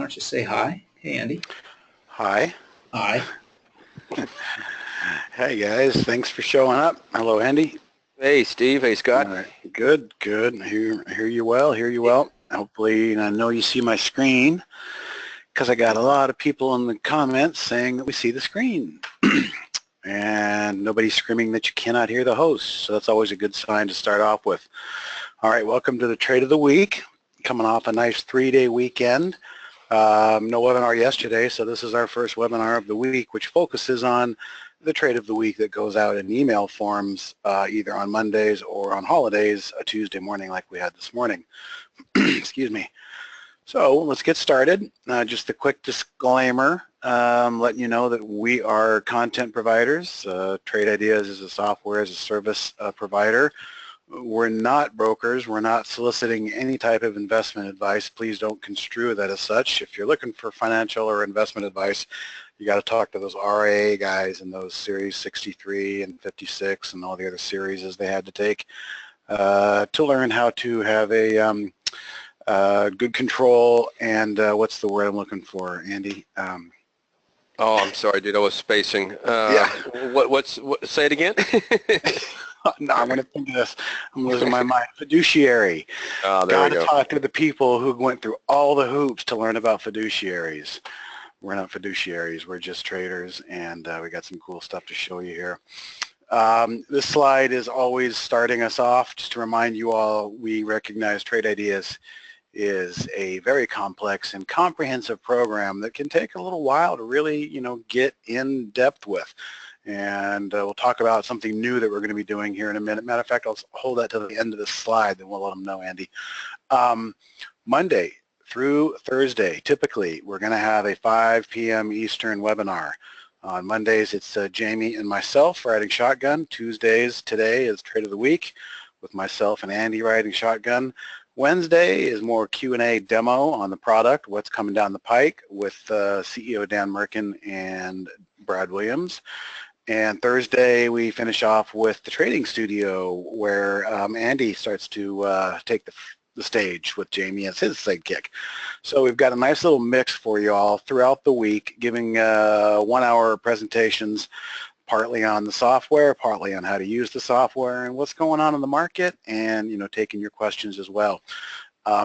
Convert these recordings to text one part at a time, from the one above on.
don't you say hi? Hey, Andy. Hi. Hi. Hey, guys. Thanks for showing up. Hello, Andy. Hey, Steve. Hey, Scott. All right. Good, good. Hear you well. Hear you well. Hopefully, I know you see my screen because I got a lot of people in the comments saying that we see the screen. And nobody's screaming that you cannot hear the host. So that's always a good sign to start off with. All right. Welcome to the Trade of the Week. Coming off a nice 3-day weekend. No webinar yesterday, so this is our first webinar of the week, which focuses on the trade of the week that goes out in email forms either on Mondays or on holidays, a Tuesday morning like we had this morning. Excuse me. So let's get started. Just a quick disclaimer, letting you know that we are content providers. Trade Ideas is a software as a service provider. We're not brokers. We're not soliciting any type of investment advice. Please don't construe that as such. If you're looking for financial or investment advice, you got to talk to those RIA guys in those series 63 and 56 and all the other series they had to take to learn how to have a good control and what's the word I'm looking for, Andy? Oh, I'm sorry, dude. I was spacing. Yeah. Say it again? No, I'm going to think of this. I'm losing my mind. Fiduciary. Oh, there we go. Got to talk to the people who went through all the hoops to learn about fiduciaries. We're not fiduciaries. We're just traders, and we got some cool stuff to show you here. This slide is always starting us off. Just to remind you all, we recognize Trade Ideas is a very complex and comprehensive program that can take a little while to really, get in depth with. And we'll talk about something new that we're going to be doing here in a minute. Matter of fact, I'll hold that to the end of this slide, then we'll let them know, Andy. Monday through Thursday, typically, we're going to have a 5 p.m. Eastern webinar. On Mondays, it's Jamie and myself riding shotgun. Tuesdays, today is Trade of the Week with myself and Andy riding shotgun. Wednesday is more Q&A demo on the product, what's coming down the pike with CEO Dan Merkin and Brad Williams. And Thursday, we finish off with the trading studio where Andy starts to take the stage with Jamie as his sidekick. So we've got a nice little mix for you all throughout the week, giving 1-hour presentations, partly on the software, partly on how to use the software and what's going on in the market, and taking your questions as well.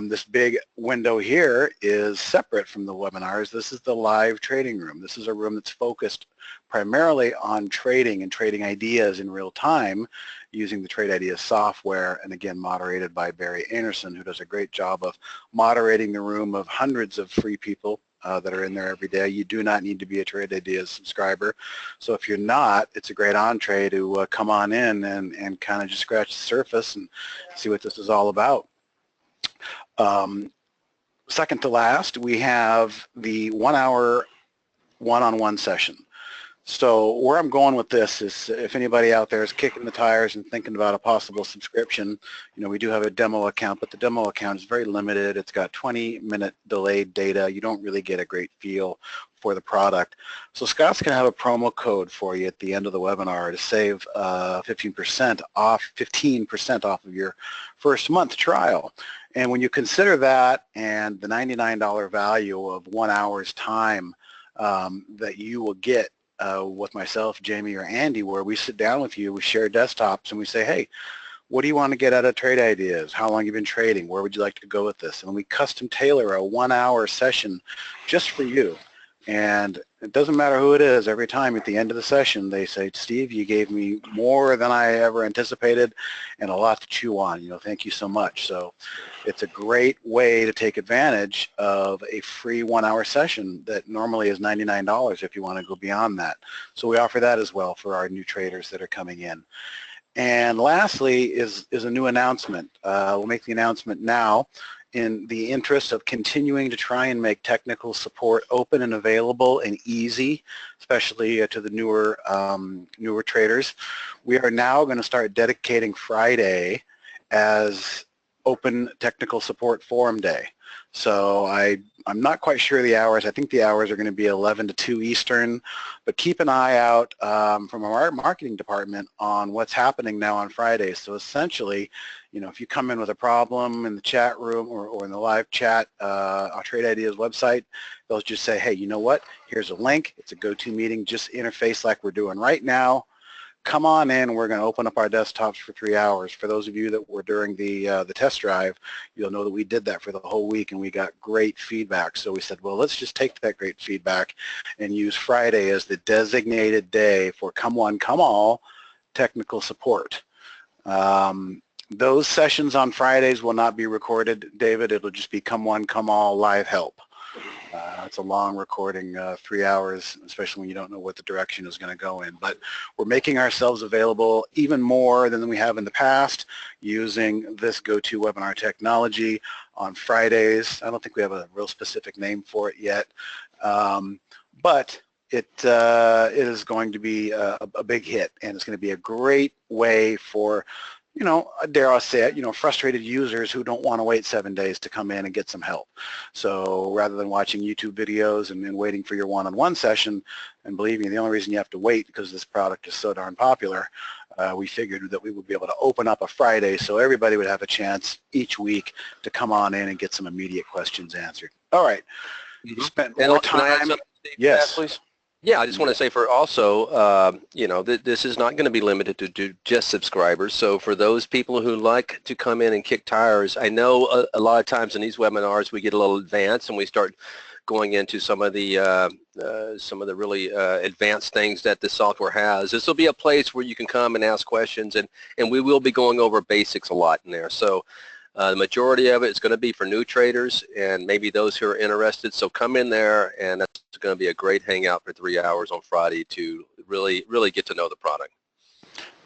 This big window here is separate from the webinars. This is the live trading room. This is a room that's focused primarily on trading and trading ideas in real time using the Trade Ideas software, and again moderated by Barry Anderson, who does a great job of moderating the room of hundreds of free people that are in there every day. You do not need to be a Trade Ideas subscriber. So if you're not, it's a great entree to come on in and kind of just scratch the surface and see what this is all about. Second to last, we have the 1-hour one-on-one session. So where I'm going with this is if anybody out there is kicking the tires and thinking about a possible subscription, we do have a demo account, but the demo account is very limited. It's got 20-minute delayed data. You don't really get a great feel for the product. So Scott's going to have a promo code for you at the end of the webinar to save 15% off of your first month trial. And when you consider that and the $99 value of 1 hour's time that you will get with myself, Jamie, or Andy, where we sit down with you, we share desktops, and we say, hey, what do you want to get out of Trade Ideas? How long have you been trading? Where would you like to go with this? And we custom tailor a 1-hour session just for you. And it doesn't matter who it is. Every time at the end of the session, they say, Steve, you gave me more than I ever anticipated and a lot to chew on. Thank you so much. So it's a great way to take advantage of a free 1-hour session that normally is $99 if you want to go beyond that. So we offer that as well for our new traders that are coming in. And lastly is a new announcement. We'll make the announcement now. In the interest of continuing to try and make technical support open and available and easy, especially to the newer traders, we are now going to start dedicating Friday as Open Technical Support Forum Day. So I'm not quite sure the hours. I think the hours are going to be 11 to 2 Eastern, but keep an eye out from our marketing department on what's happening now on Fridays. So essentially, you know, if you come in with a problem in the chat room or in the live chat on Trade Ideas website, they'll just say, hey, you know what? Here's a link. It's a go-to meeting. Just interface like we're doing right now. Come on in. We're going to open up our desktops for 3 hours. For those of you that were during the test drive, you'll know that we did that for the whole week and we got great feedback. So we said, well, let's just take that great feedback and use Friday as the designated day for come one, come all technical support. Those sessions on Fridays will not be recorded, David. It'll just be come one, come all live help. It's a long recording, 3 hours, especially when you don't know what the direction is going to go in. But we're making ourselves available even more than we have in the past using this GoToWebinar technology on Fridays. I don't think we have a real specific name for it yet, but it is going to be a big hit, and it's going to be a great way for, you know, dare I say it, you know, frustrated users who don't want to wait 7 days to come in and get some help. So rather than watching YouTube videos and then waiting for your one-on-one session, and believe me, the only reason you have to wait because this product is so darn popular, we figured that we would be able to open up a Friday so everybody would have a chance each week to come on in and get some immediate questions answered. All right. Spent more time. Can I add something, Steve, yes. to that, please? Yeah, I just want to say for also, you know, this is not going to be limited to just subscribers. So for those people who like to come in and kick tires, I know a lot of times in these webinars we get a little advanced and we start going into some of the really advanced things that the software has. This will be a place where you can come and ask questions, and we will be going over basics a lot in there. So the majority of it is going to be for new traders and maybe those who are interested. So come in there, and that's going to be a great hangout for 3 hours on Friday to really get to know the product.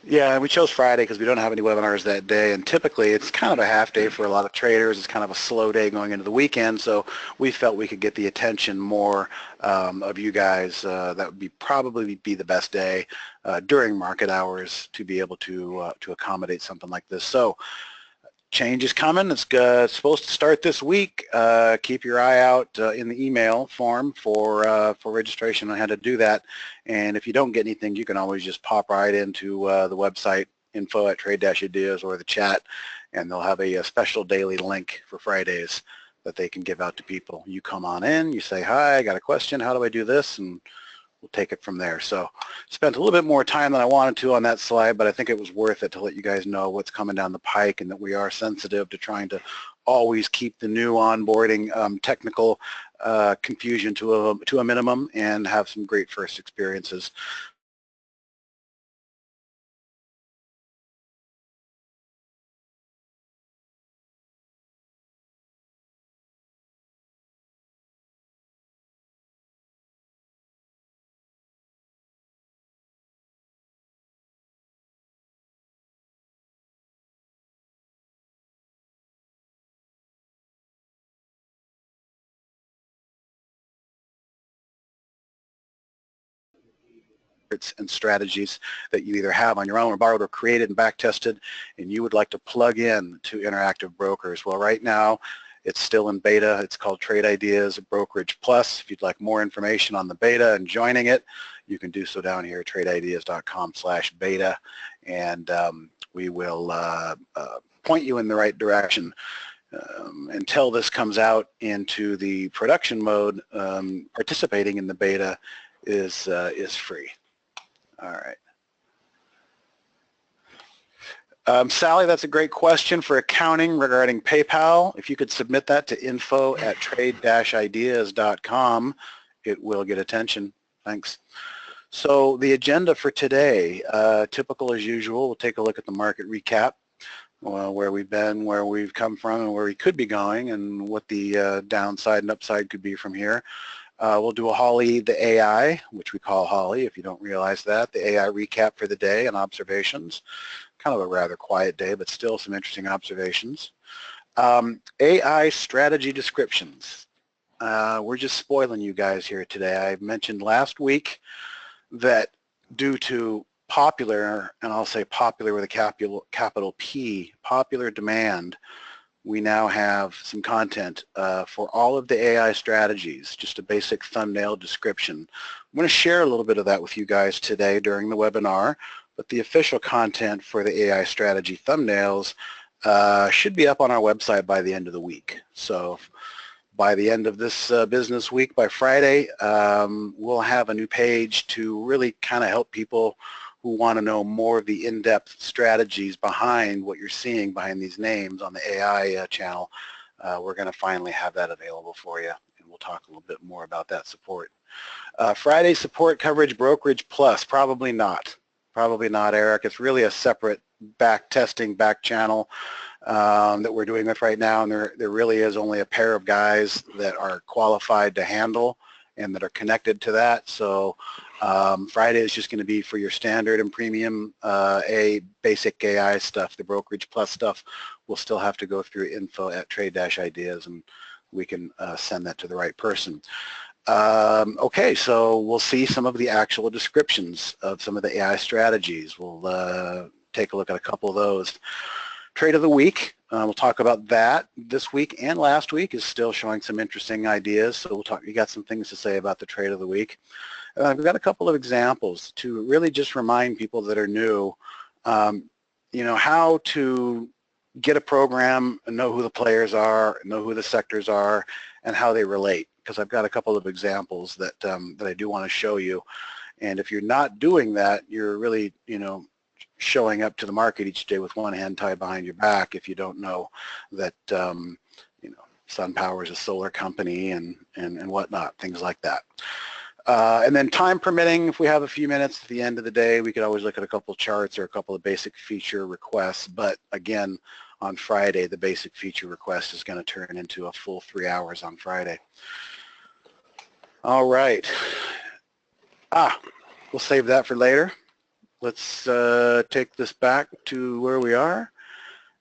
Yeah, we chose Friday because we don't have any webinars that day, and typically it's kind of a half day for a lot of traders. It's kind of a slow day going into the weekend, so we felt we could get the attention more of you guys. That would probably be the best day during market hours to be able to accommodate something like this. So change is coming. It's supposed to start this week. Keep your eye out in the email form for registration on how to do that. And if you don't get anything, you can always just pop right into the website, info@trade-ideas, or the chat, and they'll have a special daily link for Fridays that they can give out to people. You come on in, you say, hi, I got a question, how do I do this? And we'll take it from there. So spent a little bit more time than I wanted to on that slide, but I think it was worth it to let you guys know what's coming down the pike and that we are sensitive to trying to always keep the new onboarding technical confusion to a minimum and have some great first experiences. And strategies that you either have on your own or borrowed or created and back tested, and you would like to plug in to Interactive Brokers. Well, right now it's still in beta. It's called Trade Ideas Brokerage Plus. If you'd like more information on the beta and joining it, you can do so down here at tradeideas.com/beta, and we will point you in the right direction. Until this comes out into the production mode, participating in the beta is free. All right. Sally, that's a great question for accounting regarding PayPal. If you could submit that to info@trade-ideas.com, it will get attention. Thanks. So the agenda for today, typical as usual, we'll take a look at the market recap, where we've been, where we've come from, and where we could be going, and what the downside and upside could be from here. We'll do a Holly the AI, which we call Holly, if you don't realize that, the AI recap for the day and observations. Kind of a rather quiet day, but still some interesting observations. AI strategy descriptions. We're just spoiling you guys here today. I mentioned last week that due to popular, and I'll say popular with a capital P, popular demand, we now have some content for all of the AI strategies, just a basic thumbnail description. I'm going to share a little bit of that with you guys today during the webinar, but the official content for the AI strategy thumbnails should be up on our website by the end of the week. So by the end of this business week, by Friday, we'll have a new page to really kind of help people who want to know more of the in-depth strategies behind what you're seeing behind these names on the AI channel. We're going to finally have that available for you, and we'll talk a little bit more about that support. Friday support coverage brokerage plus, probably not. Probably not, Eric. It's really a separate back testing, back channel that we're doing with right now, and there really is only a pair of guys that are qualified to handle and that are connected to that. So Friday is just going to be for your standard and premium basic AI stuff. The brokerage plus stuff will still have to go through info@trade-ideas, and we can send that to the right person. Okay, so we'll see some of the actual descriptions of some of the AI strategies. We'll take a look at a couple of those. Trade of the week, we'll talk about that. This week and last week is still showing some interesting ideas, so we'll talk. You got some things to say about the trade of the week. I've got a couple of examples to really just remind people that are new, you know, how to get a program and know who the players are, know who the sectors are, and how they relate. Because I've got a couple of examples that that I do want to show you. And if you're not doing that, you're really, you know, showing up to the market each day with one hand tied behind your back if you don't know that, you know, SunPower is a solar company and whatnot, things like that. And then time permitting, if we have a few minutes at the end of the day, we could always look at a couple of charts or a couple of basic feature requests. But again, on Friday, the basic feature request is going to turn into a full 3 hours on Friday. All right. We'll save that for later. Let's take this back to where we are,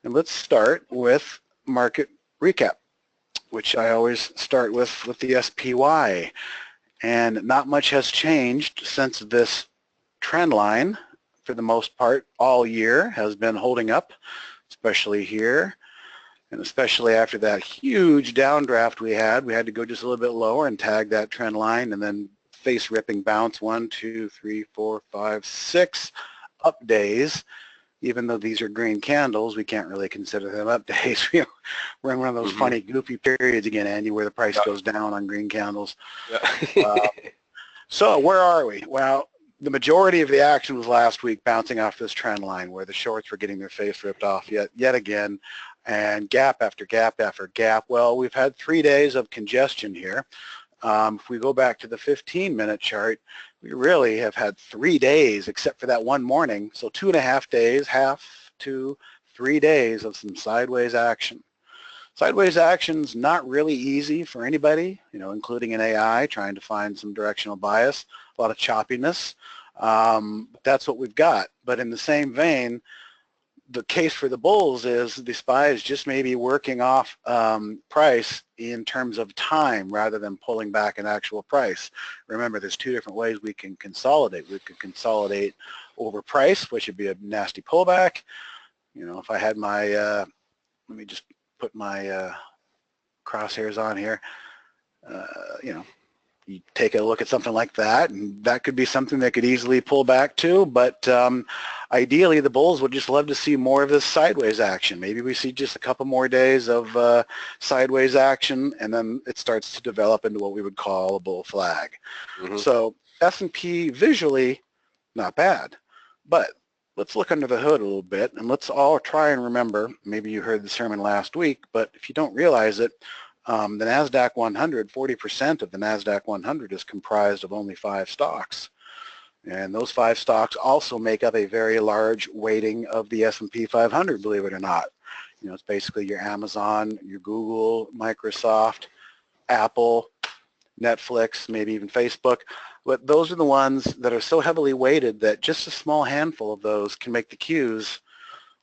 and let's start with market recap, which I always start with the SPY. And not much has changed since this trend line, for the most part, all year has been holding up, especially here. And especially after that huge downdraft we had to go just a little bit lower and tag that trend line, and then face ripping bounce 1, 2, 3, 4, 5, 6 up days. Even though these are green candles, we can't really consider them up days. We're in one of those funny, goofy periods again, Andy, where the price goes down on green candles. So where are we? Well, the majority of the action was last week, bouncing off this trend line where the shorts were getting their face ripped off yet again, and gap after gap after gap. Well, we've had 3 days of congestion here. If we go back to the 15-minute chart, we really have had 3 days except for that one morning. So 2.5 days, half to 3 days of some sideways action. Sideways action's not really easy for anybody, you know, including an AI trying to find some directional bias, a lot of choppiness. That's what we've got. But in the same vein, the case for the bulls is the SPY is just maybe working off price in terms of time rather than pulling back an actual price. Remember, there's 2 different ways we can consolidate. We could consolidate over price, which would be a nasty pullback. You know, if I had my, let me just put my crosshairs on here, you know, you take a look at something like that, and that could be something that could easily pull back to, but ideally the bulls would just love to see more of this sideways action. Maybe we see just a couple more days of sideways action, and then it starts to develop into what we would call a bull flag. So S&P visually, not bad, but let's look under the hood a little bit, and let's all try and remember, maybe you heard the sermon last week, but if you don't realize it, the NASDAQ 100, 40% of the NASDAQ 100 is comprised of only 5 stocks. And those 5 stocks also make up a very large weighting of the S&P 500, believe it or not. You know, it's basically your Amazon, your Google, Microsoft, Apple, Netflix, maybe even Facebook. But those are the ones that are so heavily weighted that just a small handful of those can make the Qs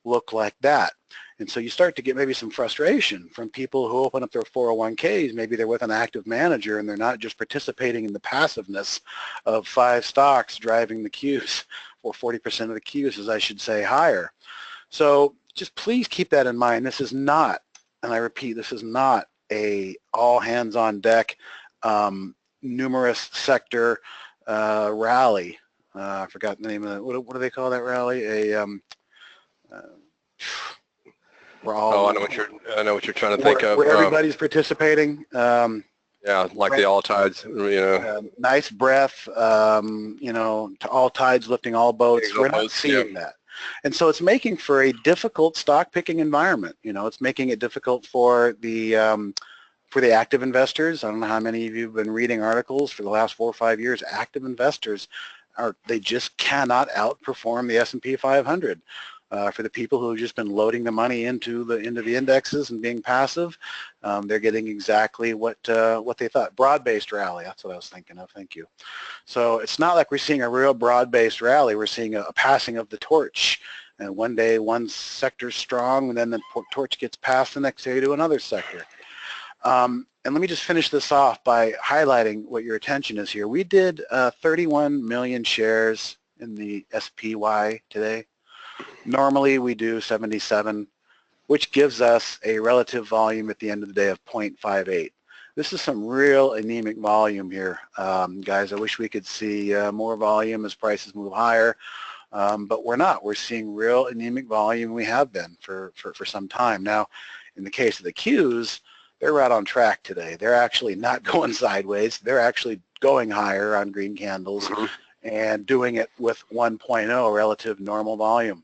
look like that. And so you start to get maybe some frustration from people who open up their 401ks. Maybe they're with an active manager and they're not just participating in the passiveness of 5 stocks driving the Qs, or 40% of the Qs, as I should say, higher. So just please keep that in mind. This is not and I repeat, this is not a all hands on deck, numerous sector rally. I forgot the name of it. What do they call that rally? We're all. Oh, I know what you're trying to think of. Where everybody's participating. Yeah, like the all tides, Nice breath, to all tides lifting all boats. We're not seeing that. And so it's making for a difficult stock picking environment. It's making it difficult for the active investors. I don't know how many of you have been reading articles for the last 4 or 5 years. Active investors they just cannot outperform the S&P 500. For the people who have just been loading the money into the indexes and being passive, they're getting exactly what they thought. Broad-based rally, that's what I was thinking of. Thank you. So it's not like we're seeing a real broad-based rally. We're seeing a passing of the torch. And one day one sector's strong, and then the torch gets passed the next day to another sector. And let me just finish this off by highlighting what your attention is here. We did 31 million shares in the SPY today. Normally we do 77, which gives us a relative volume at the end of the day of 0.58. This is some real anemic volume here, guys. I wish we could see more volume as prices move higher, but we're not. We're seeing real anemic volume. We have been for some time. Now, in the case of the Qs, they're right on track today. They're actually not going sideways. They're actually going higher on green candles and doing it with 1.0 relative normal volume.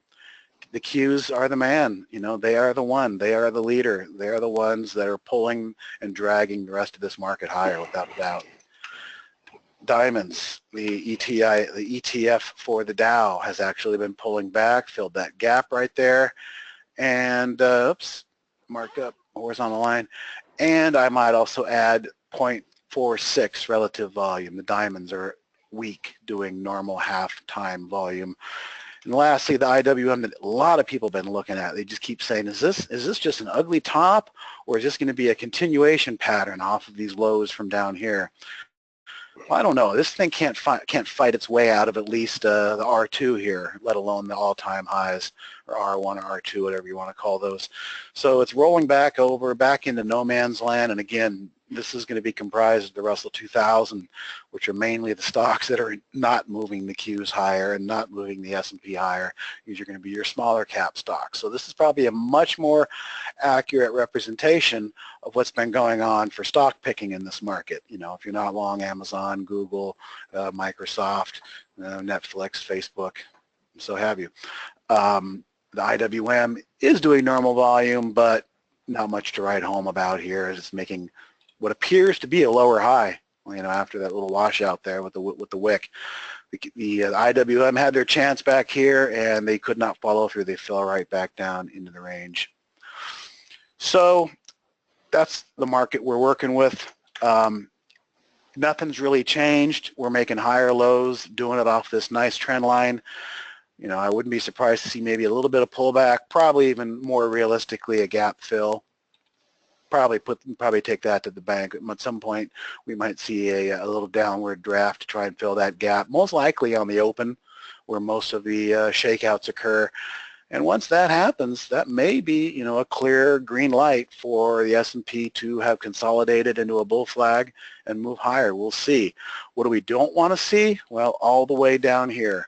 The Qs are the man, they are the one, they are the leader, they are the ones that are pulling and dragging the rest of this market higher without a doubt. Diamonds, the ETF for the Dow has actually been pulling back, filled that gap right there, and mark up horizontal line, and I might also add 0.46 relative volume. The diamonds are weak, doing normal half-time volume. And lastly, the IWM that a lot of people have been looking at, they just keep saying, is this just an ugly top, or is this going to be a continuation pattern off of these lows from down here? Well, I don't know. This thing can't fight its way out of at least the R2 here, let alone the all-time highs, or R1 or R2, whatever you want to call those. So it's rolling back into no man's land, and again, this is going to be comprised of the Russell 2000, which are mainly the stocks that are not moving the Qs higher and not moving the S&P higher. These are going to be your smaller cap stocks. So this is probably a much more accurate representation of what's been going on for stock picking in this market. If you're not long Amazon, Google, Microsoft, Netflix, Facebook, so have you. The IWM is doing normal volume, but not much to write home about here. It's making what appears to be a lower high, after that little washout there with the wick. The IWM had their chance back here, and they could not follow through. They fell right back down into the range. So that's the market we're working with. Nothing's really changed. We're making higher lows, doing it off this nice trend line. I wouldn't be surprised to see maybe a little bit of pullback, probably even more realistically a gap fill. Probably take that to the bank. At some point, we might see a little downward draft to try and fill that gap, most likely on the open, where most of the shakeouts occur. And once that happens, that may be, a clear green light for the S&P to have consolidated into a bull flag and move higher. We'll see. What do we don't want to see? Well, all the way down here.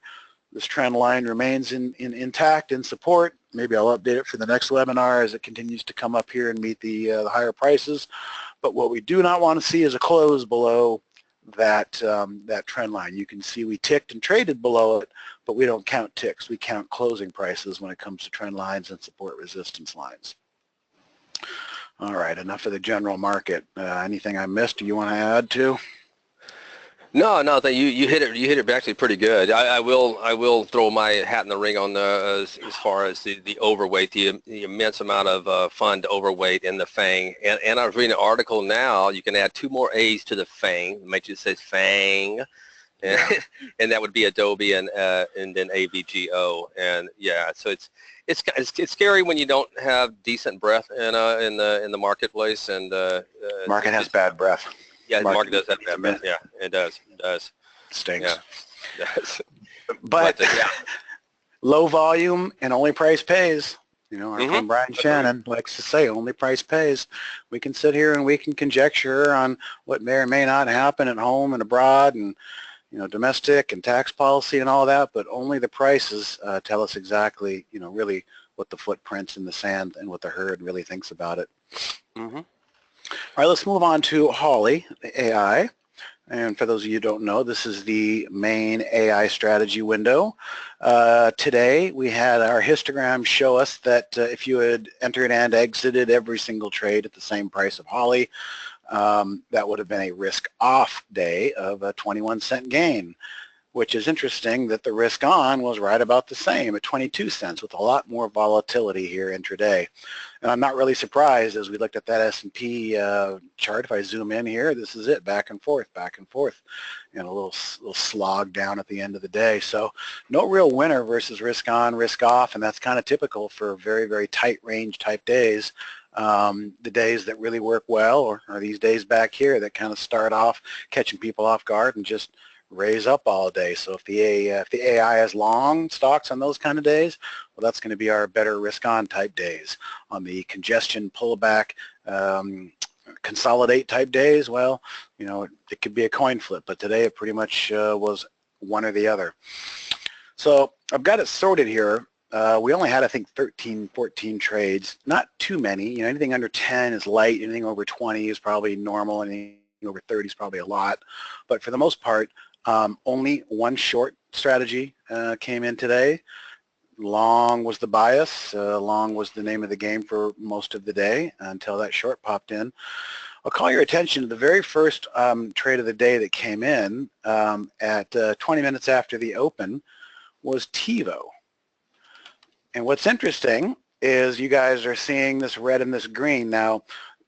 This trend line remains intact in support. Maybe I'll update it for the next webinar as it continues to come up here and meet the higher prices. But what we do not want to see is a close below that trend line. You can see we ticked and traded below it, but we don't count ticks. We count closing prices when it comes to trend lines and support resistance lines. All right, enough of the general market. Anything I missed? Do you want to add to? No, you hit it. You hit it actually pretty good. I will throw my hat in the ring on as far as the overweight, the immense amount of fund overweight in the FANG. And I was reading an article now. You can add 2 more A's to the FANG. It might just say FANG, and that would be Adobe and then AVGO. And yeah, so it's scary when you don't have decent breath in the marketplace, and market has bad breath. Yeah, the market does have that breath. Yeah, it does. It does. Stinks. Yeah, it does. But low volume and only price pays. You know, our friend Brian Shannon likes to say, only price pays. We can sit here and we can conjecture on what may or may not happen at home and abroad and, you know, domestic and tax policy and all that, but only the prices tell us exactly, you know, really what the footprints in the sand and what the herd really thinks about it. All right, let's move on to Holly, the AI. And for those of you who don't know, this is the main AI strategy window. Today, we had our histogram show us that if you had entered and exited every single trade at the same price of Holly, that would have been a risk-off day of a 21-cent gain, which is interesting that the risk-on was right about the same at 22 cents with a lot more volatility here intraday. And I'm not really surprised as we looked at that S&P chart. If I zoom in here, this is it, back and forth, and a little slog down at the end of the day. So no real winner versus risk-on, risk-off, and that's kind of typical for very, very tight range type days. The days that really work well are these days back here that kind of start off catching people off guard and just raise up all day. So if the AI has long stocks on those kind of days, well, that's going to be our better risk-on type days. On the congestion pullback, consolidate type days, well, you know, it could be a coin flip, but today it pretty much was one or the other. So I've got it sorted here. We only had, I think, 13, 14 trades, not too many. You know, anything under 10 is light, anything over 20 is probably normal, anything over 30 is probably a lot. But for the most part, only one short strategy came in today. Long was the bias, long was the name of the game for most of the day until that short popped in. I'll call your attention to the very first trade of the day that came in at 20 minutes after the open was TiVo. And what's interesting is you guys are seeing this red and this green. Now,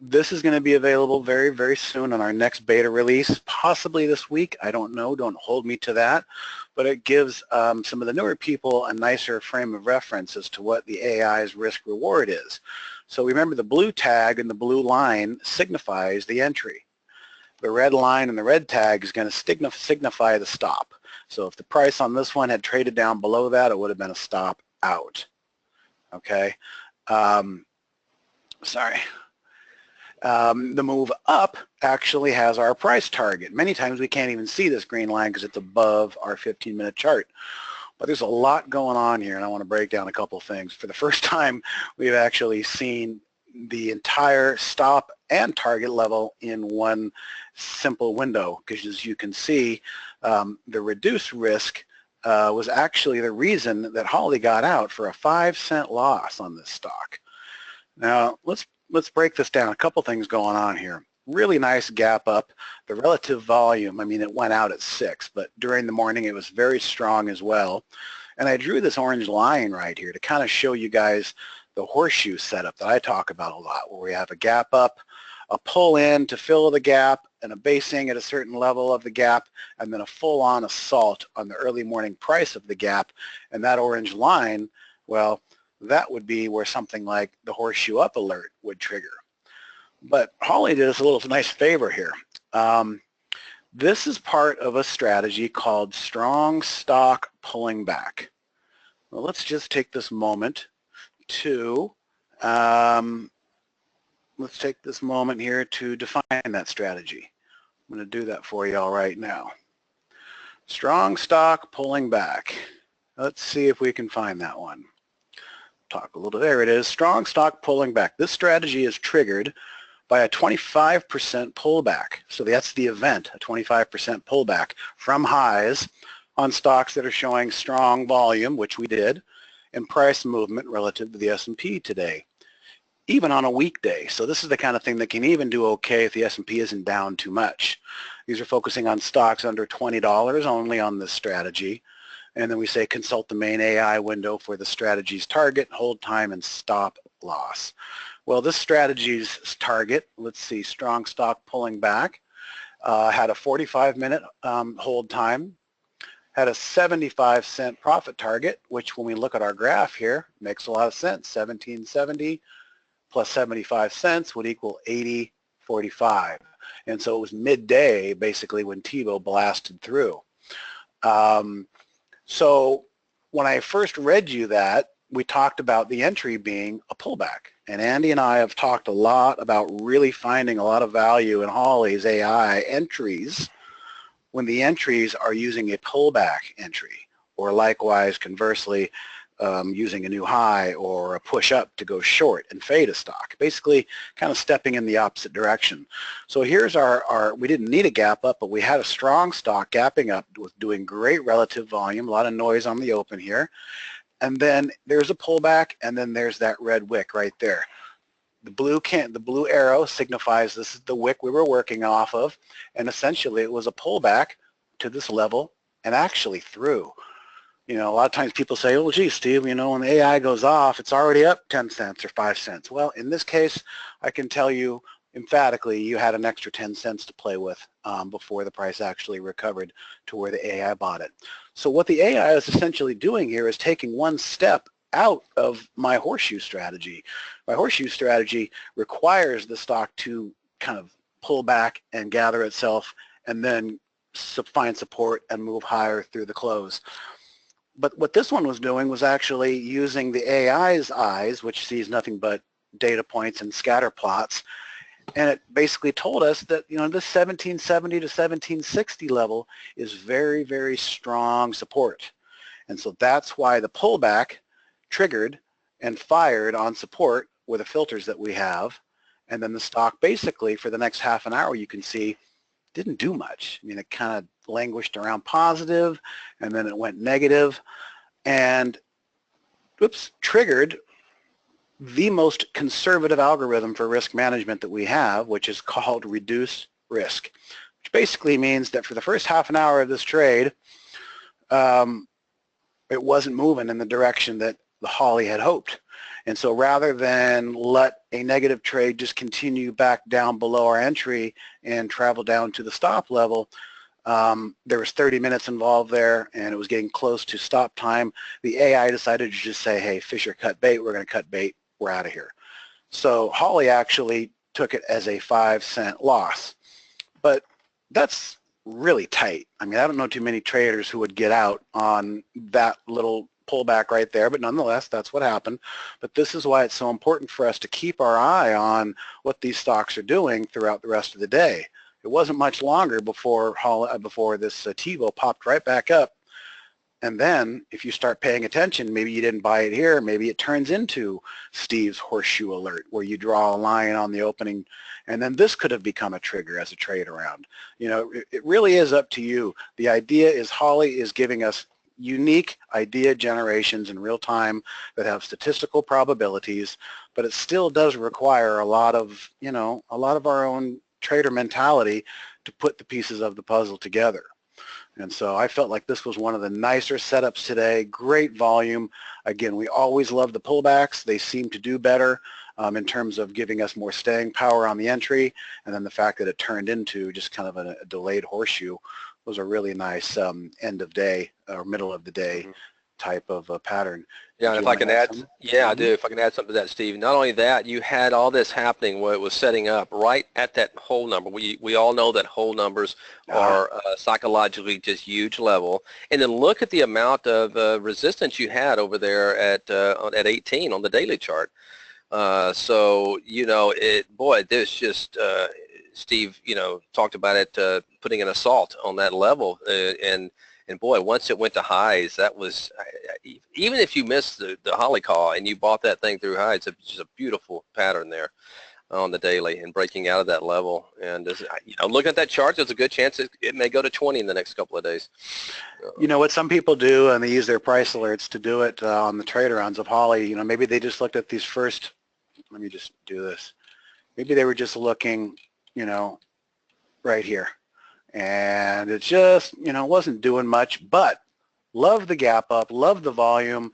this is going to be available very, very soon on our next beta release, possibly this week. I don't know. Don't hold me to that. But it gives some of the newer people a nicer frame of reference as to what the AI's risk reward is. So remember, the blue tag and the blue line signifies the entry. The red line and the red tag is going to signify the stop. So if the price on this one had traded down below that, it would have been a stop out. Okay. Sorry. The move up actually has our price target. Many times we can't even see this green line because it's above our 15-minute chart. But there's a lot going on here, and I want to break down a couple of things. For the first time, we've actually seen the entire stop and target level in one simple window, because as you can see, the reduced risk was actually the reason that Holly got out for a 5-cent loss on this stock. Now, let's break this down. A couple things going on here. Really nice gap up. The relative volume, I mean, it went out at 6, but during the morning it was very strong as well. And I drew this orange line right here to kind of show you guys the horseshoe setup that I talk about a lot, where we have a gap up, a pull in to fill the gap, and a basing at a certain level of the gap, and then a full-on assault on the early morning price of the gap. And that orange line, well, that would be where something like the horseshoe up alert would trigger. But Holly did us a little nice favor here. This is part of a strategy called strong stock pulling back. Well, let's just take this moment to here to define that strategy. I'm going to do that for you all right now. Strong stock pulling back. Let's see if we can find that one. Talk a little, there it is, strong stock pulling back. This strategy is triggered by a 25% pullback. So that's the event, a 25% pullback from highs on stocks that are showing strong volume, which we did, and price movement relative to the S&P today, even on a weekday. So this is the kind of thing that can even do okay if the S&P isn't down too much. These are focusing on stocks under $20 only on this strategy. And then we say consult the main AI window for the strategy's target, hold time, and stop loss. Well, this strategy's target, let's see, strong stock pulling back, had a 45-minute hold time, had a 75-cent profit target, which when we look at our graph here, makes a lot of sense. 1770 plus 75 cents would equal 80.45. And so it was midday, basically, when TiVo blasted through. So when I first read you that, we talked about the entry being a pullback. And Andy and I have talked a lot about really finding a lot of value in Holly's AI entries when the entries are using a pullback entry, or likewise, conversely, using a new high or a push up to go short and fade a stock, basically kind of stepping in the opposite direction. So here's our we didn't need a gap up, but we had a strong stock gapping up with doing great relative volume, a lot of noise on the open here. And then there's a pullback, and then there's that red wick right there. The blue arrow signifies this is the wick we were working off of, and essentially it was a pullback to this level and actually through. You know, a lot of times people say, oh, gee, Steve, you know, when the AI goes off, it's already up 10 cents or 5 cents. Well, in this case, I can tell you emphatically you had an extra 10 cents to play with before the price actually recovered to where the AI bought it. So what the AI is essentially doing here is taking one step out of my horseshoe strategy. My horseshoe strategy requires the stock to kind of pull back and gather itself and then find support and move higher through the close. But what this one was doing was actually using the AI's eyes, which sees nothing but data points and scatter plots, and it basically told us that, you know, this 1770 to 1760 level is very, very strong support. And so that's why the pullback triggered and fired on support with the filters that we have. And then the stock basically for the next half an hour, you can see, didn't do much. I mean, it kind of languished around positive, and then it went negative, and triggered the most conservative algorithm for risk management that we have, which is called reduce risk, which basically means that for the first half an hour of this trade, it wasn't moving in the direction that the Holly had hoped. And so rather than let a negative trade just continue back down below our entry and travel down to the stop level, there was 30 minutes involved there, and it was getting close to stop time. The AI decided to just say, hey, Fisher cut bait, we're going to cut bait, we're out of here. So Holly actually took it as a 5-cent loss. But that's really tight. I mean, I don't know too many traders who would get out on that little pullback right there, but nonetheless, that's what happened. But this is why it's so important for us to keep our eye on what these stocks are doing throughout the rest of the day. It wasn't much longer before this TiVo popped right back up. And then if you start paying attention, maybe you didn't buy it here, maybe it turns into Steve's horseshoe alert where you draw a line on the opening, and then this could have become a trigger as a trade around. You know, it really is up to you. The idea is Holly is giving us unique idea generations in real time that have statistical probabilities, but it still does require a lot of, you know, a lot of our own trader mentality to put the pieces of the puzzle together. And so I felt like this was one of the nicer setups today. Great volume. Again, we always love the pullbacks. They seem to do better in terms of giving us more staying power on the entry. And then the fact that it turned into just kind of a delayed horseshoe was a really nice end of day or middle of the day type of pattern. Yeah, and if I can add, I do. If I can add something to that, Steve. Not only that, you had all this happening where it was setting up right at that whole number. We all know that whole numbers are psychologically just huge level. And then look at the amount of resistance you had over there at 18 on the daily chart. So you know, this just Steve, you know, talked about it putting an assault on that level, and boy, once it went to highs, that was, even if you missed the Holly call and you bought that thing through highs, it's just a beautiful pattern there on the daily and breaking out of that level. And, you know, looking at that chart, there's a good chance it may go to 20 in the next couple of days. You know what some people do, and they use their price alerts to do it on the trade rounds of Holly, you know, maybe they just looked at these first, let me just do this. Maybe they were just looking, you know, right here. And it just, you know, wasn't doing much, but love the gap up, love the volume.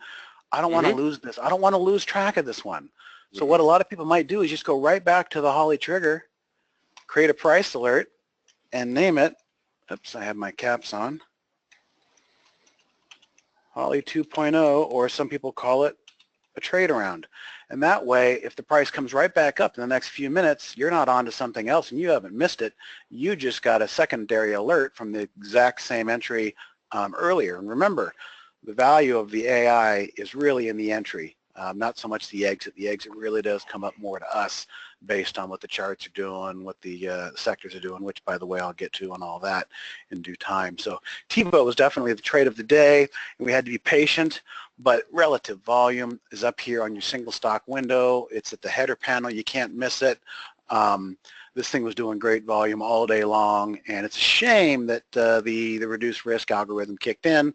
I don't want to lose this. I don't want to lose track of this one. So what a lot of people might do is just go right back to the Holly trigger, create a price alert, and name it. Oops, I have my caps on. Holly 2.0, or some people call it a trade around. And that way, if the price comes right back up in the next few minutes, you're not on to something else and you haven't missed it. You just got a secondary alert from the exact same entry earlier. And remember, the value of the AI is really in the entry, not so much the exit. The exit really does come up more to us based on what the charts are doing, what the sectors are doing, which, by the way, I'll get to on all that in due time. So TiVo was definitely the trade of the day, and we had to be patient, but relative volume is up here on your single stock window. It's at the header panel. You can't miss it. This thing was doing great volume all day long, and it's a shame that the reduced risk algorithm kicked in.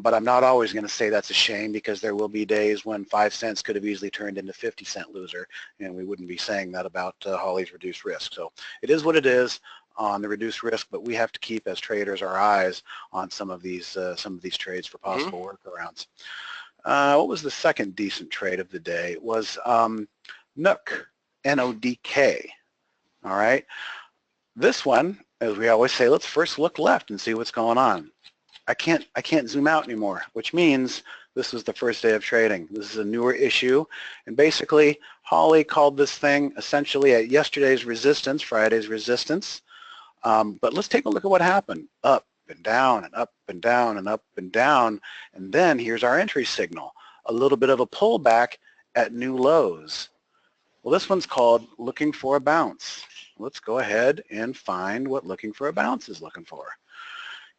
But I'm not always going to say that's a shame, because there will be days when 5 cents could have easily turned into 50-cent loser, and we wouldn't be saying that about Holly's reduced risk. So it is what it is on the reduced risk, but we have to keep, as traders, our eyes on some of these trades for possible workarounds. What was the second decent trade of the day? It was Nook, N-O-D-K. All right. This one, as we always say, let's first look left and see what's going on. I can't zoom out anymore, which means this was the first day of trading. This is a newer issue, and basically Holly called this thing essentially at yesterday's resistance, Friday's resistance. But let's take a look at what happened. Up and down and up and down and up and down, and then here's our entry signal. A little bit of a pullback at new lows. Well, this one's called looking for a bounce. Let's go ahead and find what looking for a bounce is looking for.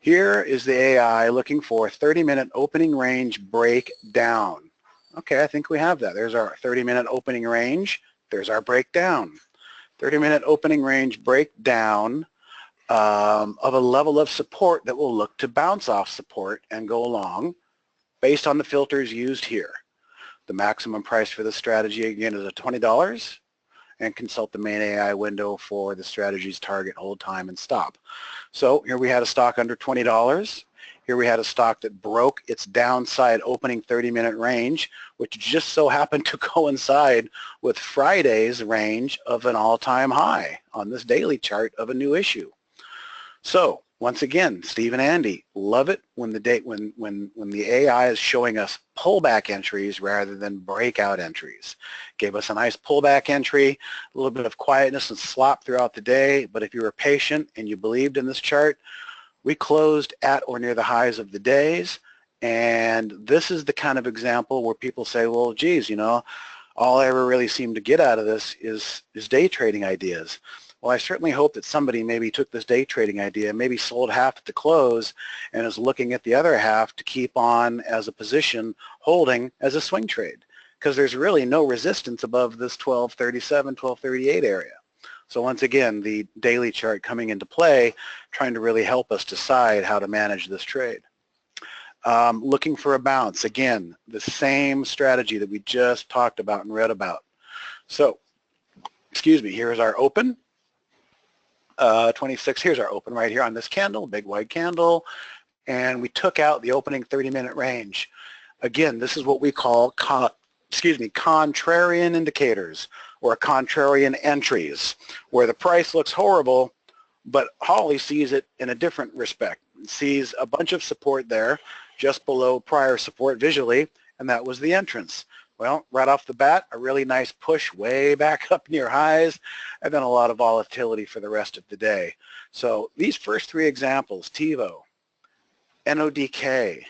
Here is the AI looking for 30-minute opening range breakdown. Okay, I think we have that. There's our 30-minute opening range. There's our breakdown. 30-minute opening range breakdown of a level of support that will look to bounce off support and go along based on the filters used here. The maximum price for this strategy, again, is at $20, and consult the main AI window for the strategy's target, hold time, and stop. So here we had a stock under $20. Here we had a stock that broke its downside opening 30-minute range, which just so happened to coincide with Friday's range of an all-time high on this daily chart of a new issue. So once again, Steve and Andy, love it when the AI is showing us pullback entries rather than breakout entries. Gave us a nice pullback entry, a little bit of quietness and slop throughout the day, but if you were patient and you believed in this chart, we closed at or near the highs of the days, and this is the kind of example where people say, well, geez, you know, all I ever really seem to get out of this is day trading ideas. Well, I certainly hope that somebody maybe took this day trading idea, maybe sold half at the close, and is looking at the other half to keep on as a position holding as a swing trade, because there's really no resistance above this 1237, 1238 area. So once again, the daily chart coming into play, trying to really help us decide how to manage this trade. Looking for a bounce, again, the same strategy that we just talked about and read about. So, excuse me, here's our open. 26, here's our open right here on this candle, big white candle, and we took out the opening 30-minute range. Again, this is what we call, contrarian indicators, or contrarian entries, where the price looks horrible, but Holly sees it in a different respect. Sees a bunch of support there, just below prior support visually, and that was the entrance. Well, right off the bat, a really nice push way back up near highs, and then a lot of volatility for the rest of the day. So these first three examples, TiVo, NODK,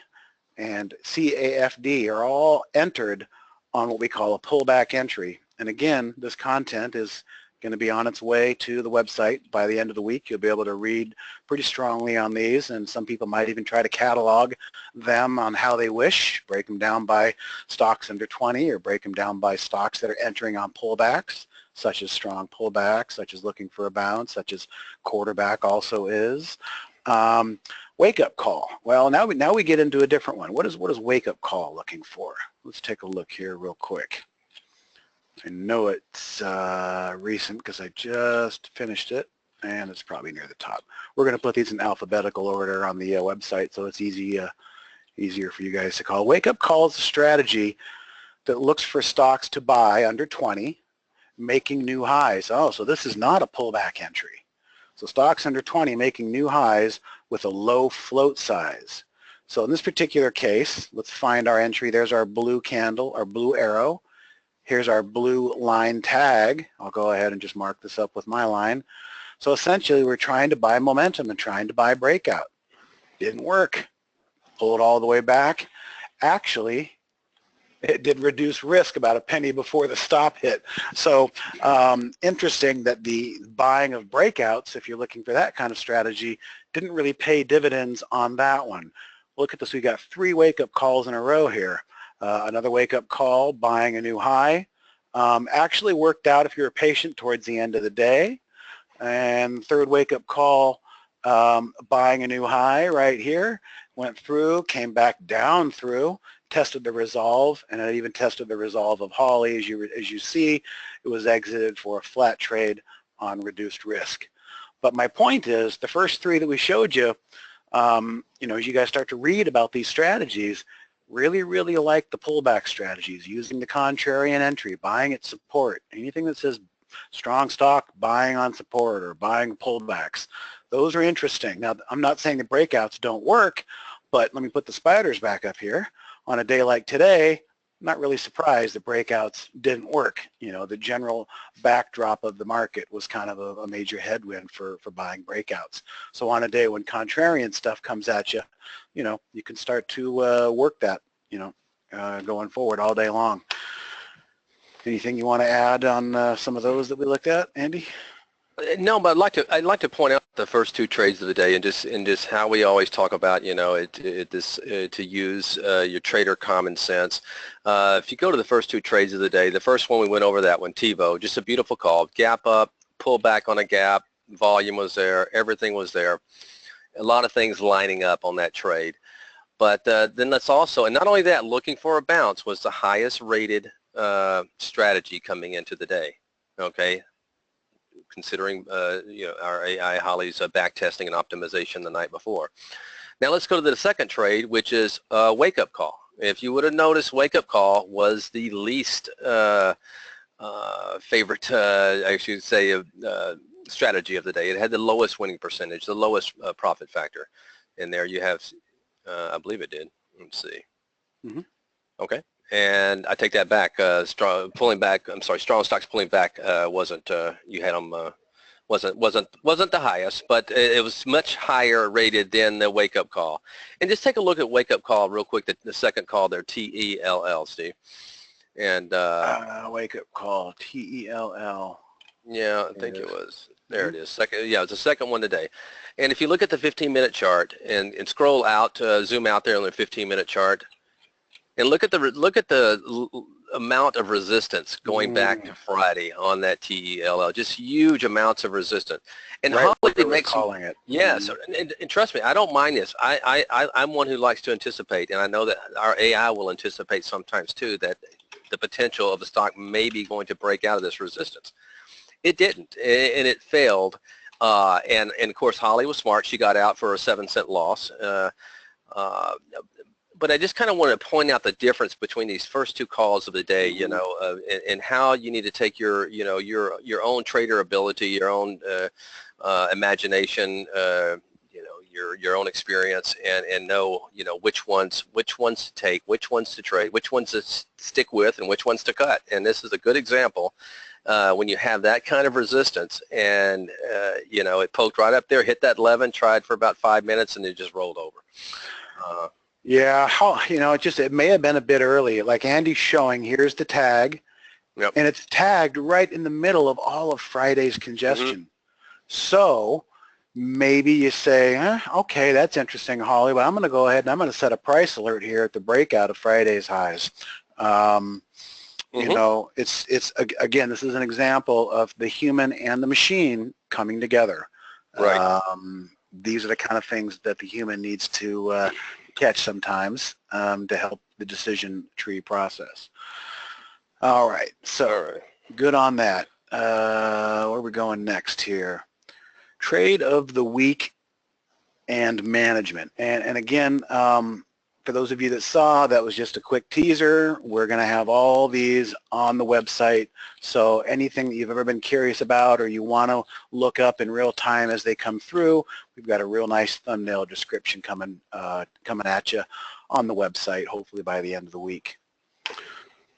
and CAFD, are all entered on what we call a pullback entry. And again, this content is going to be on its way to the website by the end of the week. You'll be able to read pretty strongly on these, and some people might even try to catalog them on how they wish, break them down by stocks under 20, or break them down by stocks that are entering on pullbacks, such as strong pullbacks, such as looking for a bounce, such as quarterback also is. Wake-up call. Well, now we get into a different one. What is wake-up call looking for? Let's take a look here real quick. I know it's recent because I just finished it, and it's probably near the top. We're going to put these in alphabetical order on the website, so it's easier for you guys to call. Wake-up call is a strategy that looks for stocks to buy under 20, making new highs. Oh, so this is not a pullback entry. So stocks under 20 making new highs with a low float size. So in this particular case, let's find our entry. There's our blue candle, our blue arrow. Here's our blue line tag. I'll go ahead and just mark this up with my line. So essentially, we're trying to buy momentum and trying to buy breakout. Didn't work. pull it all the way back. Actually, it did reduce risk about a penny before the stop hit. So interesting that the buying of breakouts, if you're looking for that kind of strategy, didn't really pay dividends on that one. Look at this. We got 3 wake-up calls in a row here. Another wake-up call, buying a new high. Actually worked out if you're patient towards the end of the day. And third wake-up call, buying a new high right here. Went through, came back down through, tested the resolve, and it even tested the resolve of Holly. As you see, it was exited for a flat trade on reduced risk. But my point is, the first 3 that we showed you, you know, as you guys start to read about these strategies, really like the pullback strategies, using the contrarian entry, buying at support, anything that says strong stock, buying on support or buying pullbacks. Those are interesting. Now, I'm not saying the breakouts don't work, but let me put the spiders back up here. On a day like today, I'm not really surprised the breakouts didn't work. You know, the general backdrop of the market was kind of a major headwind for buying breakouts. So on a day when contrarian stuff comes at you, you know, you can start to work that, you know, going forward all day long. Anything you want to add on some of those that we looked at, Andy? No, but I'd like to point out the first 2 trades of the day, and just how we always talk about, you know, to use your trader common sense. If you go to the first 2 trades of the day, the first one we went over that one, TiVo, just a beautiful call, gap up, pull back on a gap, volume was there, everything was there, a lot of things lining up on that trade. But then let's also, and not only that, looking for a bounce was the highest rated strategy coming into the day. Okay. Considering you know, our AI Holly's back testing and optimization the night before. Now let's go to the second trade, which is wake-up call. If you would have noticed, wake-up call was the least favorite, I should say, strategy of the day. It had the lowest winning percentage, the lowest profit factor. And there you have, I believe it did. Let's see. Mm-hmm. Okay. And I take that back. Strong stocks pulling back wasn't. You had them wasn't the highest, but it was much higher rated than the wake up call. And just take a look at wake up call real quick. The second call there, TELL, Steve. And wake up call, TELL. Yeah, I think it was. There it is. Second. Yeah, it's the second one today. And if you look at the 15-minute chart and scroll out, zoom out there on the 15-minute chart. And look at the amount of resistance going back to Friday on that TELL, just huge amounts of resistance. And right, Holly makes calling it. Yes, and trust me, I don't mind this. I'm one who likes to anticipate, and I know that our AI will anticipate sometimes too that the potential of the stock may be going to break out of this resistance. It didn't, and it failed. And of course, Holly was smart. She got out for a 7-cent loss. But I just kind of want to point out the difference between these first 2 calls of the day, you know, and how you need to take your, you know, your own trader ability, your own imagination, you know, your own experience, and know, you know, which ones to take, which ones to trade, which ones to stick with, and which ones to cut. And this is a good example when you have that kind of resistance, and you know, it poked right up there, hit that 11, tried for about 5 minutes, and it just rolled over. Yeah, you know, it may have been a bit early. Like Andy's showing, here's the tag, Yep. And it's tagged right in the middle of all of Friday's congestion. So maybe you say, okay, that's interesting, Holly, but I'm going to go ahead and I'm going to set a price alert here at the breakout of Friday's highs. You know, it's again, this is an example of the human and the machine coming together. Right. These are the kind of things that the human needs to catch sometimes to help the decision tree process. All right, so good on that. Where are we going next here? Trade of the week and management. And again, for those of you that saw, that was just a quick teaser. We're going to have all these on the website. So anything that you've ever been curious about or you want to look up in real time as they come through, we've got a real nice thumbnail description coming at you on the website, hopefully by the end of the week.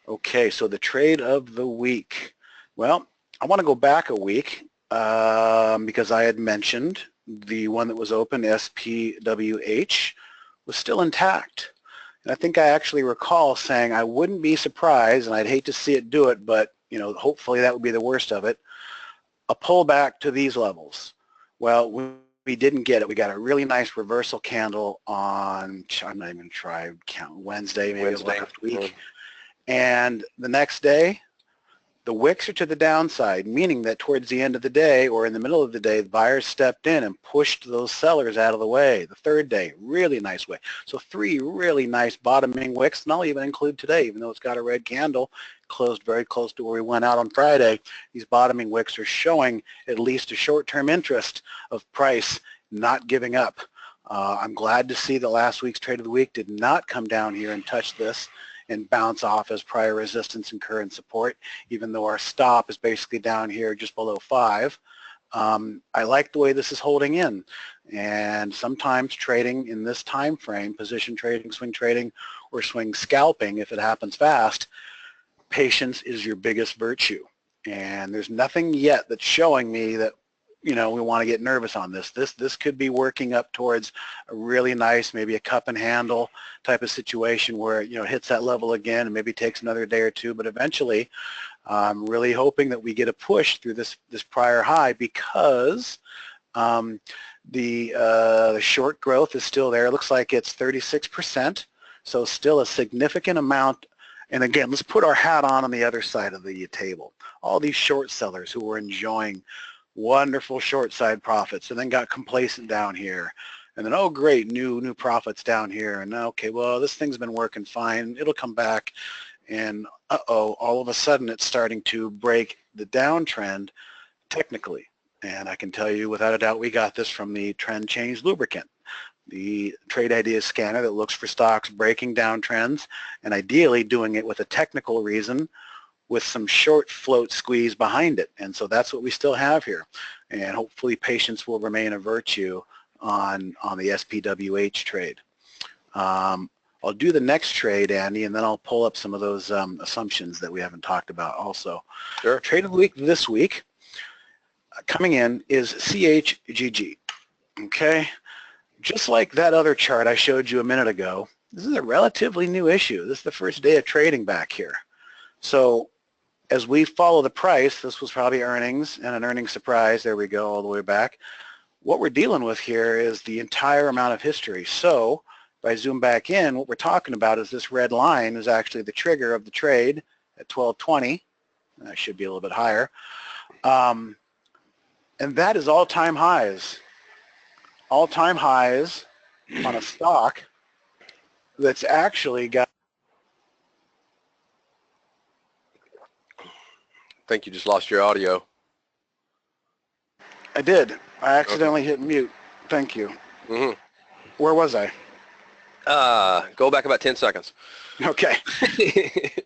Okay, so the trade of the week. Well, I want to go back a week because I had mentioned the one that was open, SPWH, was still intact. And I think I actually recall saying I wouldn't be surprised, and I'd hate to see it do it, but hopefully that would be the worst of it, a pullback to these levels. Well, we didn't get it. We got a really nice reversal candle on, I'm not even going to try count, Wednesday, maybe last week. And the next day, the wicks are to the downside, meaning that towards the end of the day or in the middle of the day, the buyers stepped in and pushed those sellers out of the way. The third day, really nice way. So 3 really nice bottoming wicks, and I'll even include today, even though it's got a red candle, closed very close to where we went out on Friday. These bottoming wicks are showing at least a short-term interest of price not giving up. I'm glad to see that last week's trade of the week did not come down here and touch this and bounce off as prior resistance and current support, even though our stop is basically down here just below 5. I like the way this is holding in, and sometimes trading in this time frame, position trading, swing trading, or swing scalping, if it happens fast, patience is your biggest virtue. And there's nothing yet that's showing me that we want to get nervous on this. This could be working up towards a really nice, maybe a cup and handle type of situation where it hits that level again and maybe takes another day or two. But eventually, I'm really hoping that we get a push through this prior high, because the short growth is still there. It looks like it's 36%, so still a significant amount. And again, let's put our hat on the other side of the table. All these short sellers who were enjoying wonderful short side profits and then got complacent down here, and then, oh great, new profits down here, and okay, well, this thing's been working fine, it'll come back, and all of a sudden it's starting to break the downtrend technically. And I can tell you without a doubt we got this from the trend change lubricant, the trade ideas scanner that looks for stocks breaking downtrends and ideally doing it with a technical reason with some short float squeeze behind it. And so that's what we still have here. And hopefully patience will remain a virtue on the SPWH trade. I'll do the next trade, Andy, and then I'll pull up some of those assumptions that we haven't talked about also. Sure. Trade of the week this week coming in is CHGG. Okay? Just like that other chart I showed you a minute ago, this is a relatively new issue. This is the first day of trading back here. So as we follow the price, this was probably earnings and an earnings surprise. There we go, all the way back. What we're dealing with here is the entire amount of history. So if I zoom back in, what we're talking about is this red line is actually the trigger of the trade at 1220. That should be a little bit higher. And that is all-time highs. All-time highs on a stock that's actually got... I think you just lost your audio. I did. I accidentally hit mute. Thank you. Mm-hmm. Where was I? Go back about 10 seconds. Okay.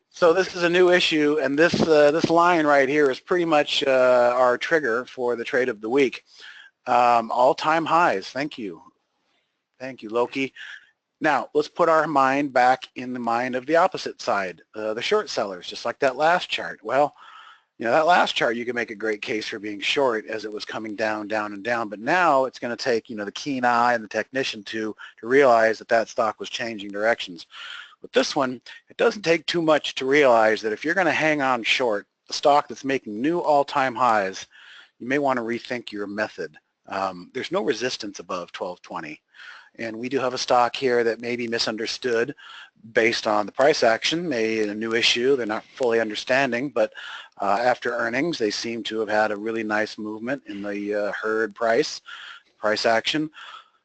So this is a new issue, and this line right here is pretty much our trigger for the trade of the week. All-time highs. Thank you. Thank you, Loki. Now, let's put our mind back in the mind of the opposite side, the short sellers, just like that last chart. Well, that last chart, you can make a great case for being short as it was coming down, down, and down. But now it's going to take, the keen eye and the technician to realize that stock was changing directions. With this one, it doesn't take too much to realize that if you're going to hang on short a stock that's making new all-time highs, you may want to rethink your method. There's no resistance above 1220. And we do have a stock here that may be misunderstood based on the price action, maybe a new issue they're not fully understanding, but after earnings, they seem to have had a really nice movement in the herd price action.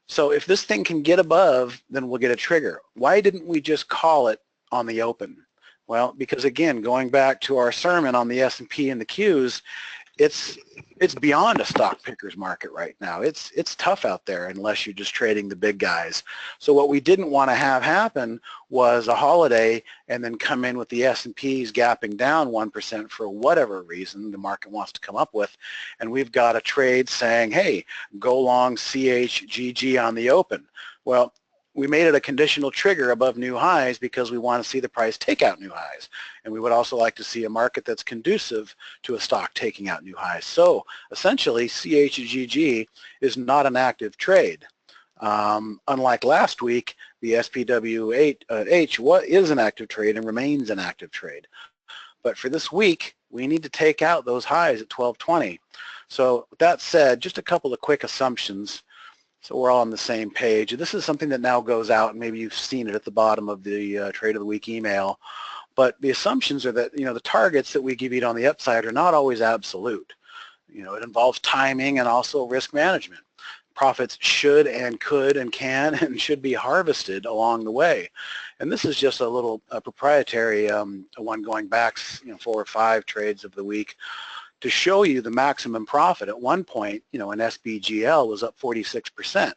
So if this thing can get above, then we'll get a trigger. Why didn't we just call it on the open? Well, because again, going back to our sermon on the S&P and the Qs, it's beyond a stock picker's market right now. It's tough out there unless you're just trading the big guys. So what we didn't want to have happen was a holiday and then come in with the S&Ps gapping down 1% for whatever reason the market wants to come up with, and we've got a trade saying, hey, go long CHGG on the open. Well, we made it a conditional trigger above new highs because we want to see the price take out new highs. And we would also like to see a market that's conducive to a stock taking out new highs. So essentially, CHGG is not an active trade. Unlike last week, the SPWH is an active trade and remains an active trade. But for this week, we need to take out those highs at 1220. So with that said, just a couple of quick assumptions so we're all on the same page. This is something that now goes out, and maybe you've seen it at the bottom of the Trade of the Week email. But the assumptions are that, the targets that we give you on the upside are not always absolute. It involves timing and also risk management. Profits should and could and can and should be harvested along the way. And this is just a little proprietary one going back 4 or 5 trades of the week to show you the maximum profit. At one point, an SBGL was up 46%.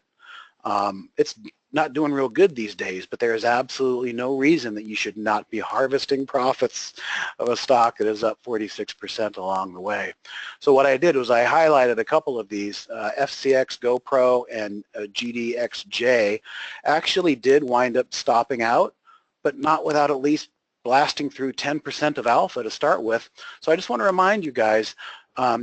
It's not doing real good these days, but there is absolutely no reason that you should not be harvesting profits of a stock that is up 46% along the way. So what I did was I highlighted a couple of these. FCX, GoPro, and GDXJ actually did wind up stopping out, but not without at least blasting through 10% of alpha to start with. So I just want to remind you guys,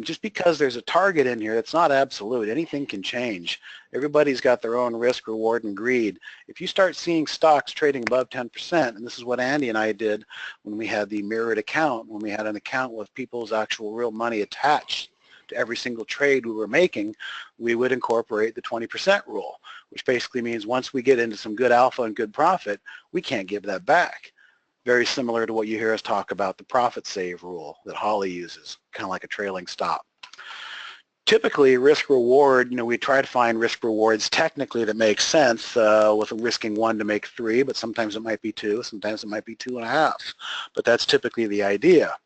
just because there's a target in here, it's not absolute. Anything can change. Everybody's got their own risk, reward, and greed. If you start seeing stocks trading above 10%, and this is what Andy and I did when we had the mirrored account, when we had an account with people's actual real money attached to every single trade we were making, we would incorporate the 20% rule, which basically means once we get into some good alpha and good profit, we can't give that back. Very similar to what you hear us talk about, the profit save rule that Holly uses, kind of like a trailing stop. Typically, risk reward, we try to find risk rewards technically that make sense with risking 1 to make 3, but sometimes it might be 2, sometimes it might be 2.5. But that's typically the idea.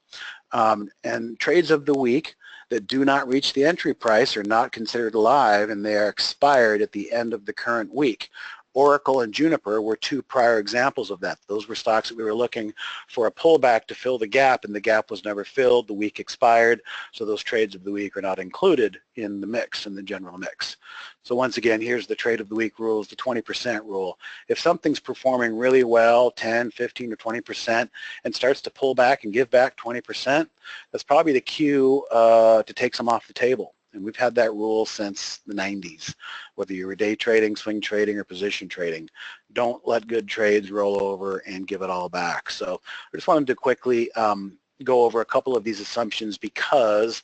And trades of the week that do not reach the entry price are not considered live, and they are expired at the end of the current week. Oracle and Juniper were 2 prior examples of that. Those were stocks that we were looking for a pullback to fill the gap, and the gap was never filled. The week expired, so those trades of the week are not included in the mix, in the general mix. So once again, here's the trade of the week rules, the 20% rule. If something's performing really well, 10, 15, or 20%, and starts to pull back and give back 20%, that's probably the cue to take some off the table. And we've had that rule since the 90s, whether you were day trading, swing trading, or position trading. Don't let good trades roll over and give it all back. So I just wanted to quickly go over a couple of these assumptions because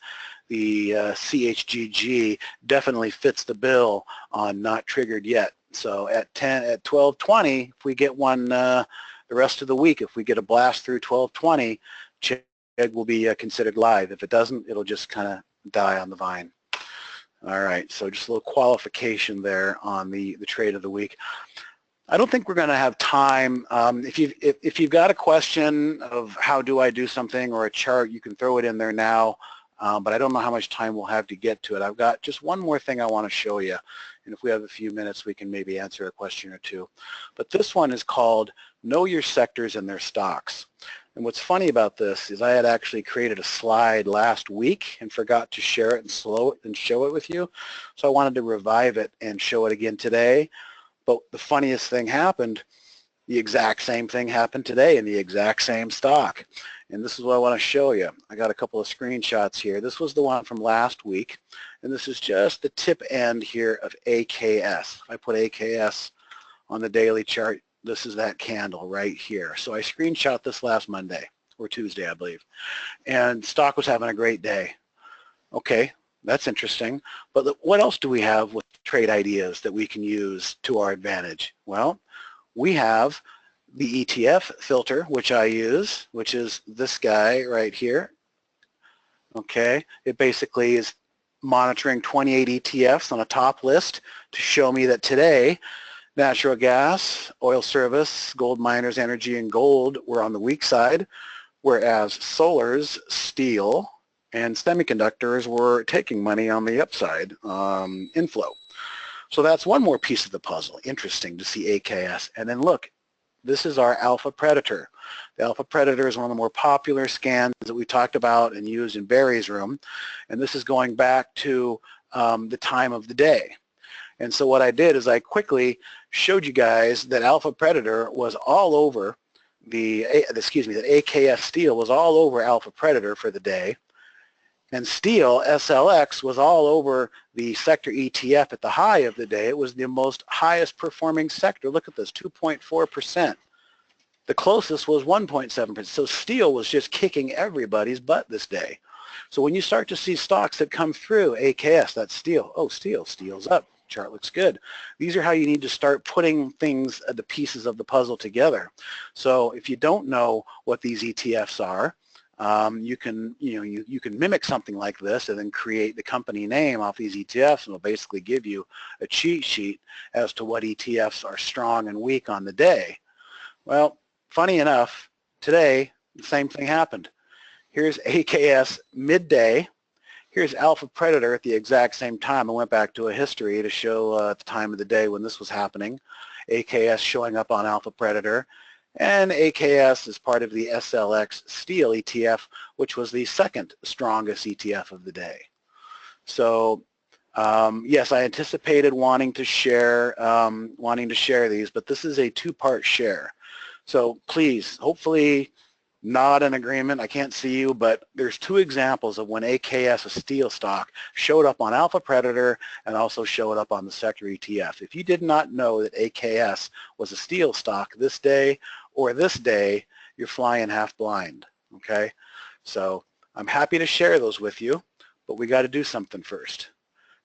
the CHGG definitely fits the bill on not triggered yet. So at 12:20, if we get one the rest of the week, if we get a blast through 12:20, check will be considered live. If it doesn't, it'll just kind of die on the vine. All right, so just a little qualification there on the trade of the week. I don't think we're going to have time. If you've got a question of how do I do something or a chart, you can throw it in there now, but I don't know how much time we'll have to get to it. I've got just one more thing I want to show you, and if we have a few minutes, we can maybe answer a question or two. But this one is called Know Your Sectors and Their Stocks. And what's funny about this is I had actually created a slide last week and forgot to share it and show it with you. So I wanted to revive it and show it again today. But the funniest thing happened, the exact same thing happened today in the exact same stock. And this is what I want to show you. I got a couple of screenshots here. This was the one from last week. And this is just the tip end here of AKS. If I put AKS on the daily chart, this is that candle right here. So I screenshot this last Monday or Tuesday, I believe. And stock was having a great day. Okay, that's interesting. But what else do we have with trade ideas that we can use to our advantage? Well, we have the ETF filter, which I use, which is this guy right here. Okay, it basically is monitoring 28 ETFs on a top list to show me that today natural gas, oil service, gold miners, energy, and gold were on the weak side, whereas solars, steel, and semiconductors were taking money on the upside inflow. So that's one more piece of the puzzle. Interesting to see AKS. And then look, this is our alpha predator. The alpha predator is one of the more popular scans that we talked about and used in Barry's room. And this is going back to the time of the day. And so what I did is I quickly showed you guys that Alpha Predator was all over that AKS Steel was all over Alpha Predator for the day. And steel, SLX, was all over the sector ETF at the high of the day. It was the most highest performing sector. Look at this, 2.4%. The closest was 1.7%. So steel was just kicking everybody's butt this day. So when you start to see stocks that come through, AKS, that's steel. Oh, steel's up. Chart looks good. These are how you need to start putting things, the pieces of the puzzle together. So if you don't know what these ETFs are, you can mimic something like this and then create the company name off these ETFs, and it'll basically give you a cheat sheet as to what ETFs are strong and weak on the day. Well, funny enough, today the same thing happened. Here's AKS midday. Here's Alpha Predator at the exact same time. I went back to a history to show the time of the day when this was happening. AKS showing up on Alpha Predator. And AKS is part of the SLX Steel ETF, which was the second strongest ETF of the day. So yes, I anticipated wanting to share these, but this is a two-part share. So please, hopefully not an agreement. I can't see you, but there's two examples of when AKS, a steel stock, showed up on Alpha Predator and also showed up on the sector ETF. If you did not know that AKS was a steel stock this day or this day, you're flying half blind, okay? So I'm happy to share those with you, but we got to do something first.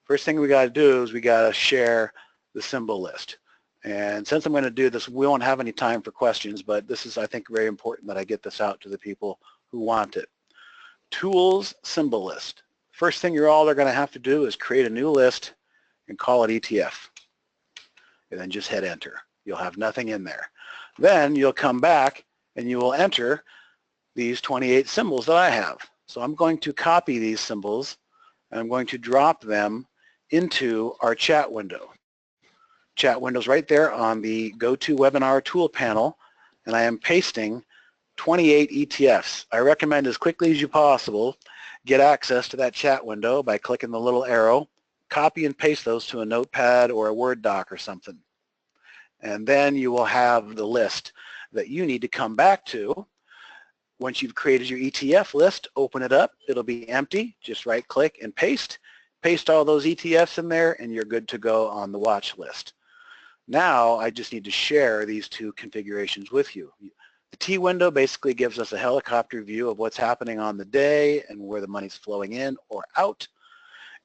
First thing we got to do is we got to share the symbol list. And since I'm going to do this, we won't have any time for questions, but this is, I think, very important that I get this out to the people who want it. Tools symbol list. First thing you're all are going to have to do is create a new list and call it ETF. And then just hit enter. You'll have nothing in there. Then you'll come back and you will enter these 28 symbols that I have. So I'm going to copy these symbols and I'm going to drop them into our chat window. Chat window's right there on the GoToWebinar tool panel, and I am pasting 28 ETFs. I recommend as quickly as you possible get access to that chat window by clicking the little arrow, copy and paste those to a notepad or a Word doc or something. And then you will have the list that you need to come back to. Once you've created your ETF list, open it up. It'll be empty. Just right click and paste. Paste all those ETFs in there and you're good to go on the watch list. Now I just need to share these two configurations with you. The T window basically gives us a helicopter view of what's happening on the day and where the money's flowing in or out.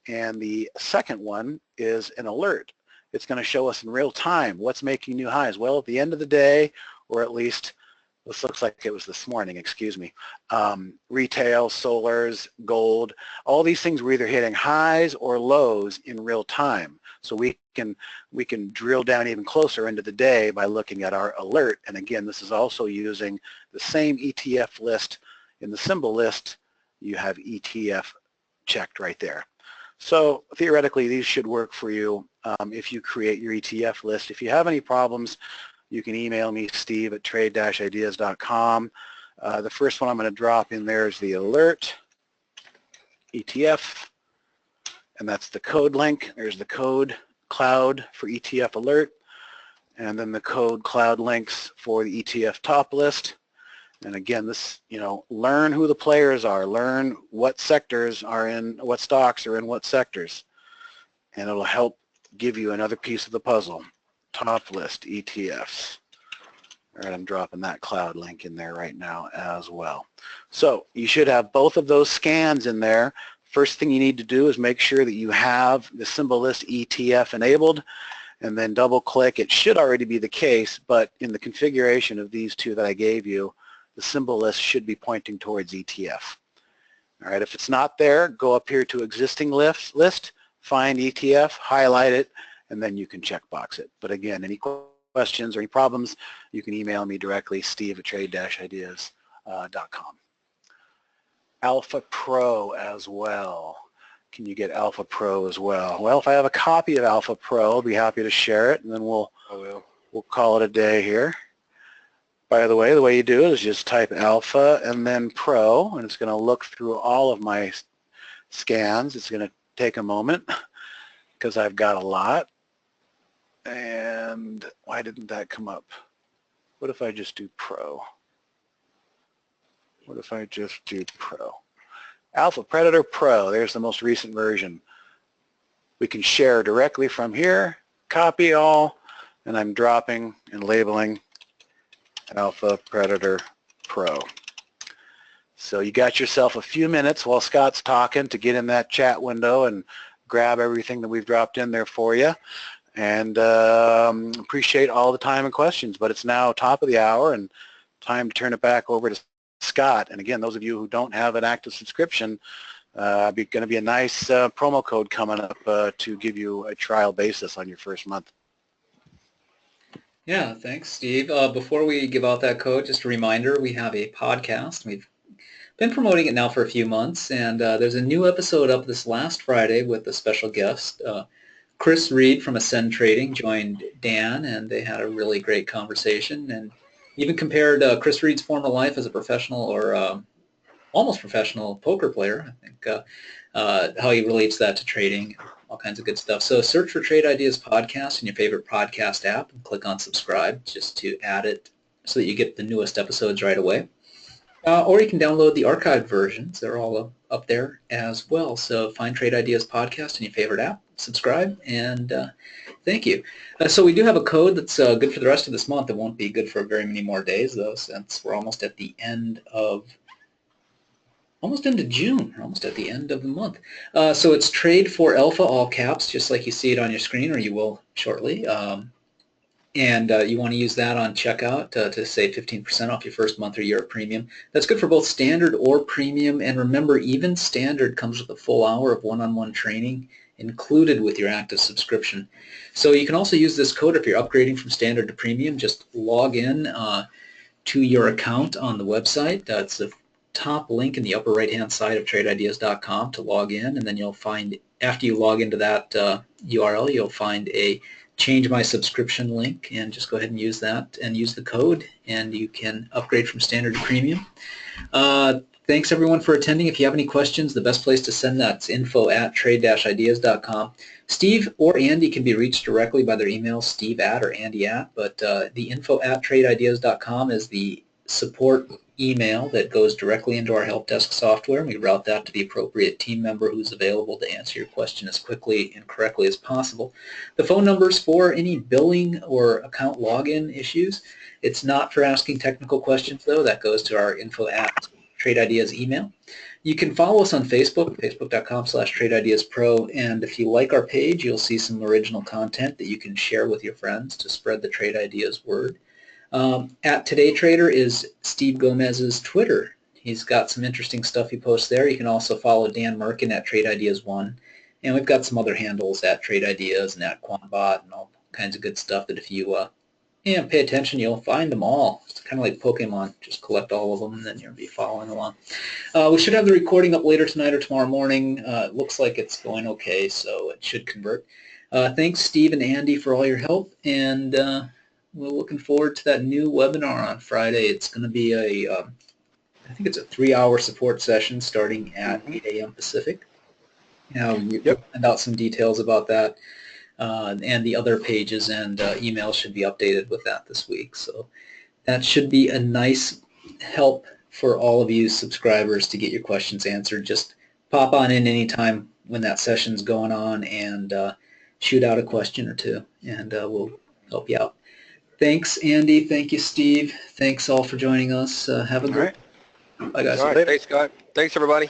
And the second one is an alert. It's going to show us in real time what's making new highs. Well, at the end of the day, or at least this looks like it was this morning, excuse me, retail, solars, gold, all these things were either hitting highs or lows in real time. So we can drill down even closer into the day by looking at our alert. And again, this is also using the same ETF list. In the symbol list, you have ETF checked right there. So theoretically, these should work for you if you create your ETF list. If you have any problems, you can email me, Steve at trade-ideas.com. The first one I'm going to drop in there is the alert ETF, and that's the code link. There's the code cloud for ETF alert, and then the code cloud links for the ETF top list. And again, this, learn who the players are, learn what sectors are in, what stocks are in what sectors, and it'll help give you another piece of the puzzle. Top list ETFs. All right, I'm dropping that cloud link in there right now as well. So you should have both of those scans in there. First thing you need to do is make sure that you have the symbol list ETF enabled, and then double click. It should already be the case, but in the configuration of these two that I gave you, the symbol list should be pointing towards ETF. All right, if it's not there, go up here to existing list, find ETF, highlight it, and then you can checkbox it. But again, any questions or any problems, you can email me directly, Steve at trade-ideas.com. Alpha Pro as well. Can you get Alpha Pro as well? Well, if I have a copy of Alpha Pro, I'll be happy to share it, and then we'll call it a day here. By the way you do it is just type Alpha and then Pro, and it's going to look through all of my scans. It's going to take a moment because I've got a lot. And why didn't that come up? What if I just do Pro? What if I just do Pro? Alpha Predator Pro. There's the most recent version. We can share directly from here, copy all, and I'm dropping and labeling Alpha Predator Pro. So you got yourself a few minutes while Scott's talking to get in that chat window and grab everything that we've dropped in there for you. And appreciate all the time and questions. But it's now top of the hour and time to turn it back over to Scott. And again, those of you who don't have an active subscription, going to be a nice promo code coming up to give you a trial basis on your first month. Yeah, thanks, Steve. Before we give out that code, just a reminder, we have a podcast. We've been promoting it now for a few months, and there's a new episode up this last Friday with a special guest. Chris Reed from Ascend Trading joined Dan, and they had a really great conversation, and even compared Chris Reed's former life as a professional or almost professional poker player, I think, how he relates that to trading, all kinds of good stuff. So search for Trade Ideas Podcast in your favorite podcast app and click on subscribe just to add it so that you get the newest episodes right away. Or you can download the archived versions. They're all up there as well. So find Trade Ideas Podcast in your favorite app, subscribe, and thank you. So we do have a code that's good for the rest of this month. It won't be good for very many more days, though, since we're almost at the end of almost into June, almost at the end of the month. So it's Trade for Alpha, all caps, just like you see it on your screen, or you will shortly. And you want to use that on checkout to save 15% off your first month or year of premium. That's good for both standard or premium. And remember, even standard comes with a full hour of one-on-one training included with your active subscription. So you can also use this code if you're upgrading from standard to premium. Just log in to your account on the website. That's the top link in the upper right-hand side of TradeIdeas.com to log in, and then you'll find, after you log into that URL, you'll find a change my subscription link, and just go ahead and use that and use the code, and you can upgrade from standard to premium. Thanks everyone for attending. If you have any questions, the best place to send that's info@trade-ideas.com. Steve or Andy can be reached directly by their email, steve@ or andy@, but the info@trade-ideas.com is the support email that goes directly into our help desk software. We route that to the appropriate team member who's available to answer your question as quickly and correctly as possible. The phone numbers for any billing or account login issues. It's not for asking technical questions, though. That goes to our info@TradeIdeas email. You can follow us on Facebook, facebook.com/TradeIdeasPro, and if you like our page, you'll see some original content that you can share with your friends to spread the Trade Ideas word. At Today Trader is Steve Gomez's Twitter. He's got some interesting stuff he posts there. You can also follow Dan Merkin at Trade Ideas 1. And we've got some other handles at Trade Ideas and at Quantbot and all kinds of good stuff that if you pay attention, you'll find them all. It's kind of like Pokemon. Just collect all of them and then you'll be following along. We should have the recording up later tonight or tomorrow morning. It looks like it's going okay, so it should convert. Thanks, Steve and Andy, for all your help. And we're looking forward to that new webinar on Friday. It's going to be I think it's a 3-hour support session starting at 8 a.m. Pacific. We'll find out some details about that, and the other pages and emails should be updated with that this week. So that should be a nice help for all of you subscribers to get your questions answered. Just pop on in anytime when that session's going on and shoot out a question or two, and we'll help you out. Thanks, Andy. Thank you, Steve. Thanks all for joining us. Have a great All right. Bye, guys. All right. Thanks, Scott. Thanks, everybody.